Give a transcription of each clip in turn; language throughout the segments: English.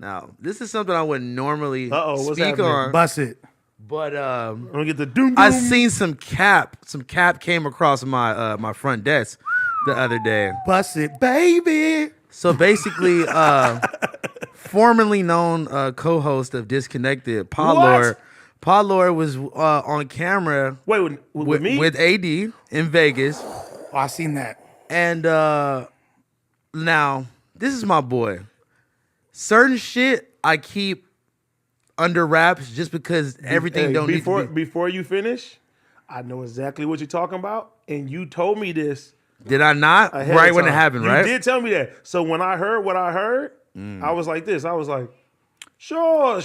Now, this is something I wouldn't normally What's speak happening? on. Bust it. But I'm gonna get the doom. I seen some cap came across my my front desk the other day. Bust it, baby. So basically, formerly known co-host of Disconnected, Potlord. Potlord was on camera. Wait, with me? With AD in Vegas. Oh, I seen that. And now, this is my boy. Certain shit I keep under wraps just because everything don't need to be. Before you finish, I know exactly what you're talking about, and you told me this. Did I not? Right when it happened, right? You did tell me that. So when I heard what I heard, I was like this. I was like, sure. Oh,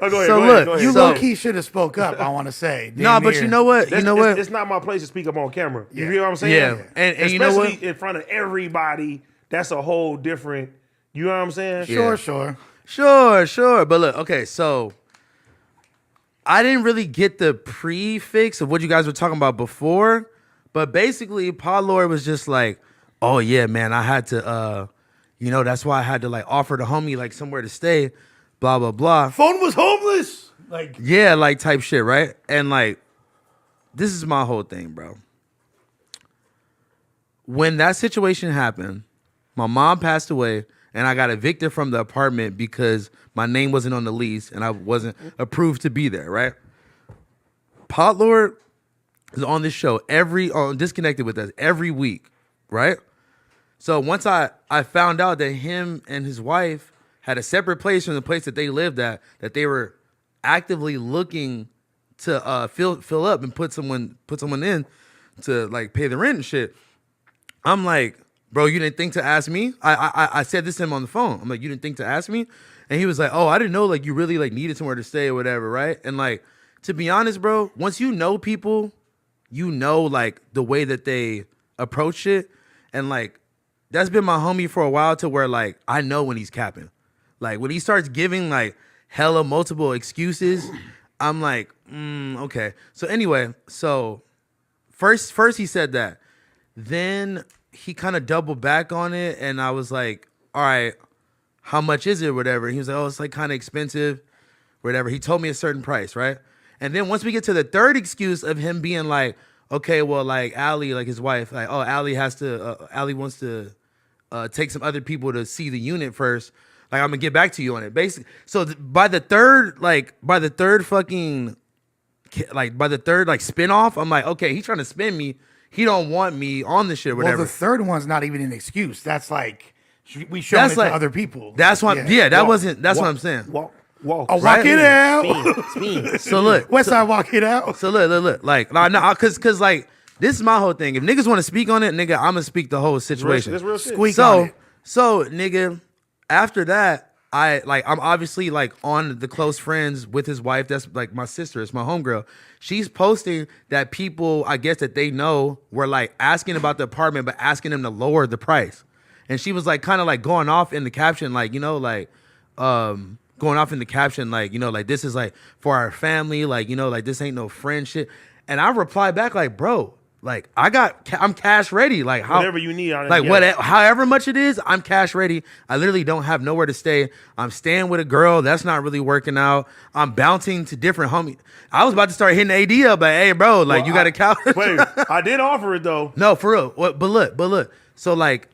Go ahead, look, You So- low-key should have spoke up, I want to say. No, but you know what? It's not my place to speak up on camera. You hear what I'm saying? Yeah. And you know what? Especially in front of everybody, that's a whole different, you know what I'm saying? Sure. But look, okay, so I didn't really get the prefix of what you guys were talking about before, but basically, Paul Lord was just like, oh, yeah, man, I had to, that's why I had to, like, offer the homie, like, somewhere to stay, blah, blah, blah. Phone was homeless. Like, yeah, like, type shit, right? And, like, this is my whole thing, bro. When that situation happened, my mom passed away, and I got evicted from the apartment because my name wasn't on the lease and I wasn't approved to be there, right? Potlord is on this show Disconnected with us every week, right? So once I found out that him and his wife had a separate place from the place that they lived at, that they were actively looking to fill up and put someone in to like pay the rent and shit, I'm like, bro, you didn't think to ask me? I said this to him on the phone. I'm like, you didn't think to ask me? And he was like, oh, I didn't know like you really like needed somewhere to stay or whatever, right? And like, to be honest, bro, once you know people, you know like the way that they approach it. And like, that's been my homie for a while to where like, I know when he's capping. Like when he starts giving like hella multiple excuses, I'm like, okay. So anyway, first he said that. Then he kind of doubled back on it, and I was like, all right, how much is it, whatever? He was like, oh, it's like kind of expensive, whatever. He told me a certain price, right? And then once we get to the third excuse of him being like, okay, well, like Allie, like his wife, like, oh, Allie wants to take some other people to see the unit first. Like, I'm gonna get back to you on it. Basically, so by the third spinoff, I'm like, okay, he's trying to spin me. He don't want me on the shit, whatever. Well, the third one's not even an excuse. That's like we showing it to other people. That's what. That's what I'm saying. Walk. Walk it out. Spin. So look, Westside, walk it out. So look. Like, no, cause like this is my whole thing. If niggas want to speak on it, nigga, I'm gonna speak the whole situation. That's real shit. Squeak on it. So nigga, after that, I'm obviously like on the close friends with his wife. That's like my sister. It's my homegirl. She's posting that people, I guess that they know, were like asking about the apartment, but asking them to lower the price. And she was like kind of like going off in the caption, like, like this is like for our family, like, like this ain't no friend shit. And I replied back like, bro, like I'm cash ready. Like whatever you need. However much it is, I'm cash ready. I literally don't have nowhere to stay. I'm staying with a girl. That's not really working out. I'm bouncing to different homies. I was about to start hitting AD up, but hey, bro, like you got a couch. Wait, I did offer it though. No, for real. But look. So like,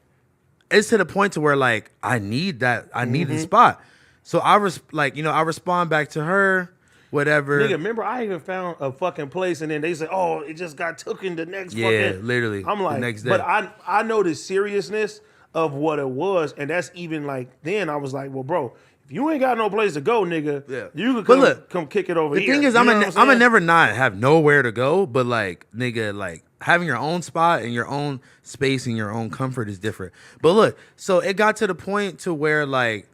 it's to the point to where like I need that. I need the spot. So I respond back to her. Whatever. Nigga, remember I even found a fucking place and then they said, oh, it just got taken the next fucking. Literally. I'm like, the next day. But I know the seriousness of what it was. And that's even like, then I was like, well, bro, if you ain't got no place to go, nigga, you could come kick it over here. The thing is, I'm gonna never not have nowhere to go, but like, nigga, like having your own spot and your own space and your own comfort is different. But look, so it got to the point to where like,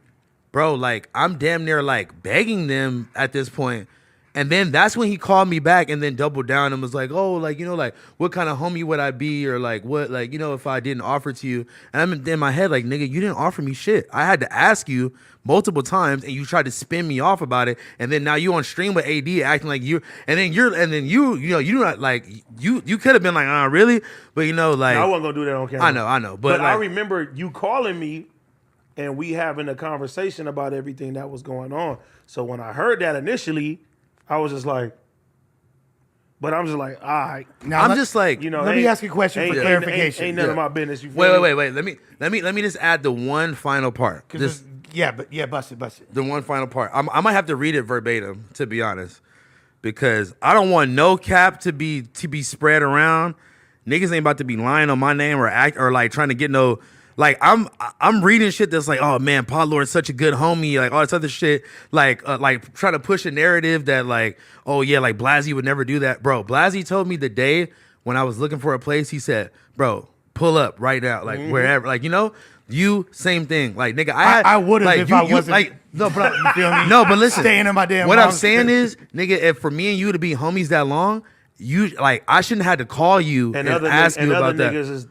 bro, like I'm damn near like begging them at this point. And then that's when he called me back and then doubled down and was like, oh, like, like what kind of homie would I be? Or like what, like, if I didn't offer to you. And I'm in my head like, nigga, you didn't offer me shit. I had to ask you multiple times and you tried to spin me off about it. And then now you on stream with AD acting like you, and then you're not like, you could have been like, really? But like. I wasn't gonna do that on camera. I know. But like, I remember you calling me and we having a conversation about everything that was going on. So when I heard that initially, I was just like, but I'm just like, all right. Now I'm just like, let me ask you a question for clarification. Ain't none of my business. You wait. Let me just add the one final part. Bust it. The one final part. I might have to read it verbatim, to be honest, because I don't want no cap to be spread around. Niggas ain't about to be lying on my name or like trying to get no. Like I'm reading shit that's like, oh man, Potlord's such a good homie, like all this other shit, like trying to push a narrative that like, oh yeah, like Blasey would never do that, bro. Blasey told me the day when I was looking for a place, he said, bro, pull up right now, like wherever, like you same thing, like nigga, I would have like, if I wasn't like no, but you feel me? No, but listen, staying in my damn. What I'm saying is, nigga, if for me and you to be homies that long, you like I shouldn't have to call you and ask you about that.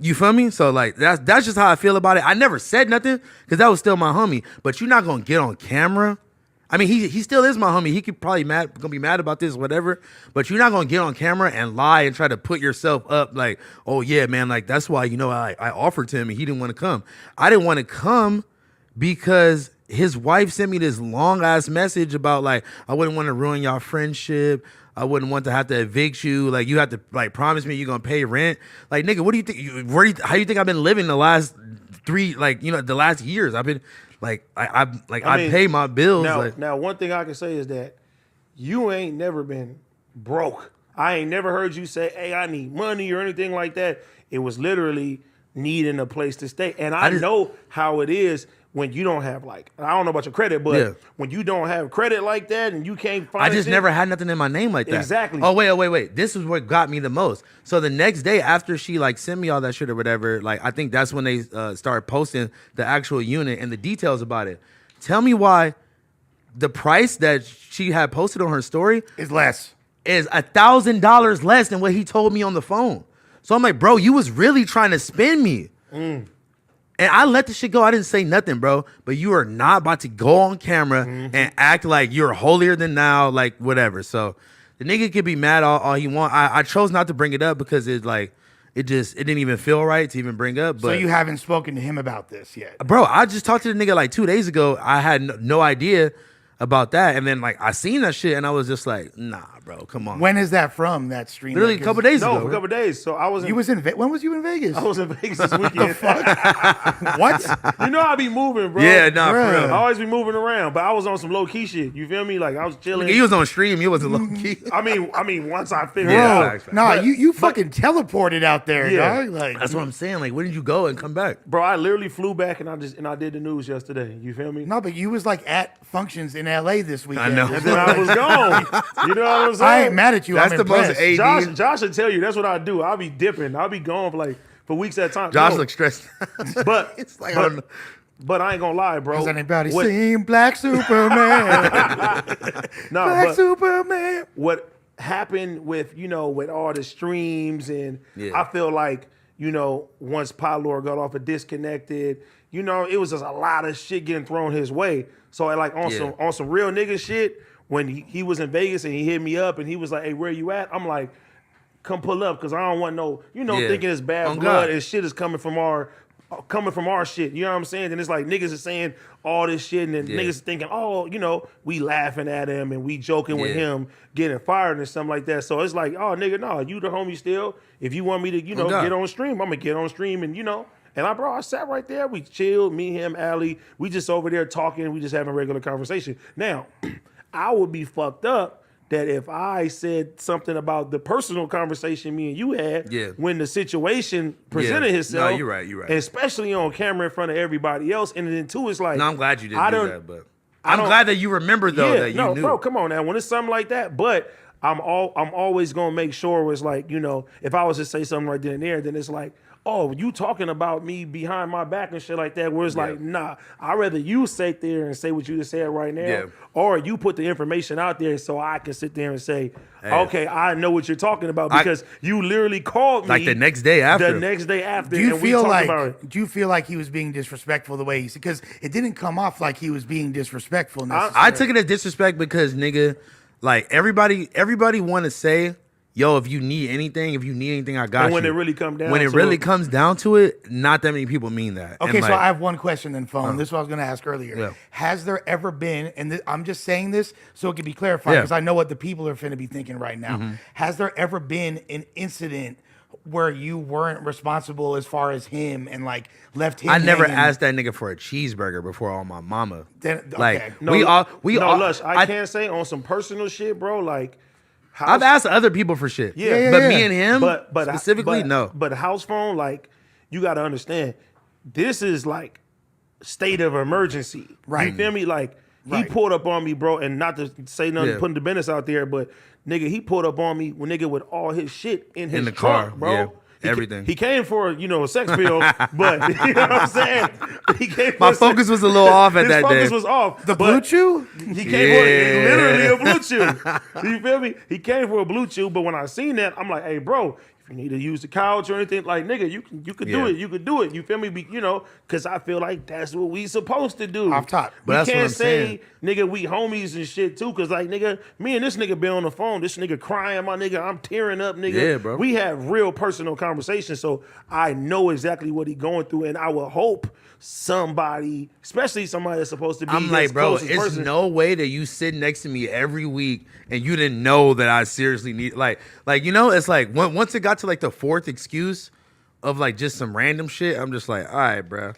You feel me? So like that's just how I feel about it. I never said nothing because that was still my homie. But you're not gonna get on camera. I mean, he still is my homie. He could probably gonna be mad about this, whatever. But you're not gonna get on camera and lie and try to put yourself up like, oh yeah, man, like that's why I offered to him and he didn't want to come. I didn't want to come because his wife sent me this long ass message about like I wouldn't want to ruin y'all friendship. I wouldn't want to have to evict you. Like you have to like promise me you're gonna pay rent. Like nigga, what do you think? How you think I've been living the last the last years? I've been like I pay my bills. Now one thing I can say is that you ain't never been broke. I ain't never heard you say, "Hey, I need money" or anything like that. It was literally needing a place to stay, and I know how it is. When you don't have I don't know about your credit, but when you don't have credit like that and you can't find I just never had nothing in my name like that. Exactly. Oh, wait. This is what got me the most. So the next day after she sent me all that shit or whatever, I think that's when they started posting the actual unit and the details about it. Tell me why the price that she had posted on her story is less. Is $1,000 less than what he told me on the phone. So I'm like, bro, you was really trying to spin me. And I let the shit go. I didn't say nothing, bro. But you are not about to go on camera and act like you're holier than thou, like whatever. So the nigga could be mad all he want. I chose not to bring it up because it didn't even feel right to even bring up. But so you haven't spoken to him about this yet, bro? I just talked to the nigga 2 days ago. I had no idea about that, and then I seen that shit, and I was just like, nah, bro, come on. When is that from? That stream? Literally a couple days ago. No, a couple days. So I was. When was you in Vegas? I was in Vegas this weekend. The fuck? What? You know I be moving, bro. Yeah, nah, for real. I always be moving around, but I was on some low key shit. You feel me? Like I was chilling. He was on stream. He wasn't low key. I mean, once I figured it out. Nah, you fucking teleported out there, dog. That's what I'm saying. Where did you go and come back, bro? I literally flew back and I did the news yesterday. You feel me? No, but you was at functions in LA this weekend. I know. And then I was gone. You know what I'm saying? I ain't mad at you. That's I'm the most impressed. Josh will tell you that's what I do. I'll be dipping. I'll be gone for weeks at a time. Josh looks stressed. But it's but I ain't gonna lie, bro. Has anybody seen Black Superman? Black Superman. What happened with all the streams and I feel like once Potlord got off of Disconnected, it was just a lot of shit getting thrown his way. So on some real nigga shit, when he was in Vegas and he hit me up and he was like, "Hey, where you at?" I'm like, "Come pull up," because I don't want thinking it's bad blood and shit is coming from our shit. You know what I'm saying? And it's like niggas is saying all this shit and then niggas thinking, oh, we laughing at him and we joking with him getting fired and something like that. So it's like, oh, nigga, no, you the homie still. If you want me to, get on stream, I'm gonna get on stream and And I sat right there. We chilled, me, him, Allie. We just over there talking. We just having a regular conversation. Now, I would be fucked up that if I said something about the personal conversation me and you had when the situation presented itself. No, you're right. Especially on camera in front of everybody else. And then two, it's like. No, I'm glad you didn't do that, but I'm glad that you remember though that you knew. Bro, come on now. When it's something like that, but I'm always gonna make sure it's like, if I was to say something right then and there, then it's like, oh, you talking about me behind my back and shit like that, where it's like, nah, I'd rather you sit there and say what you just said right now, or you put the information out there so I can sit there and say, okay, I know what you're talking about because you literally called me. Like the next day after. Do you feel like he was being disrespectful the way he said? Because it didn't come off like he was being disrespectful necessarily. I took it as disrespect because, nigga, like everybody want to say, yo, if you need anything, I got you. And when it really comes down when it to really it- comes down to it, not that many people mean that. Okay, And so like, I have one question then, Phone. This is what I was going to ask earlier. Yeah. Has there ever been, and I'm just saying this so it can be clarified Yeah. because I know what the people are finna be thinking right now. Has there ever been an incident where you weren't responsible as far as him and like left him? I never hanging? asked that nigga for a cheeseburger before on my mama. Then- Like okay. we all Lush, I can't say on some personal shit, bro. Like, I've asked other people for shit. Yeah, but yeah. me and him but specifically, but, no. But Housephone, like, you got to understand, this is like state of emergency. Right. You feel me? Like, he Right. pulled up on me, bro, and not to say nothing, Yeah. putting the business out there, but nigga, he pulled up on me with all his shit in his the trunk, car, bro. yeah. He Everything. He came for, a sex bill, but you know what I'm saying? He came for My a sex- focus was a little off at his that focus day. was off. The but Blue Chew? He came for Yeah. literally a Blue Chew. You feel me? He came for a Blue Chew, but when I seen that, I'm like, hey, bro, if you need to use the couch or anything, like, nigga, you could do Yeah. it. You could do it. You feel me? Because I feel like that's what we supposed to do. Off top. We But that's what can't I'm say, saying. nigga, we homies and shit too. Because, like, nigga, me and this nigga been on the phone. This nigga crying, my nigga. I'm tearing up, nigga. Yeah, bro. We have real personal conversations. So I know exactly what he going through. And I will hope somebody, especially somebody that's supposed to be I'm his like, bro, closest it's person. no way that you sit next to me every week and you didn't know that I seriously need it's like once it got to like the fourth excuse of like just some random shit, I'm just like, all right, bro.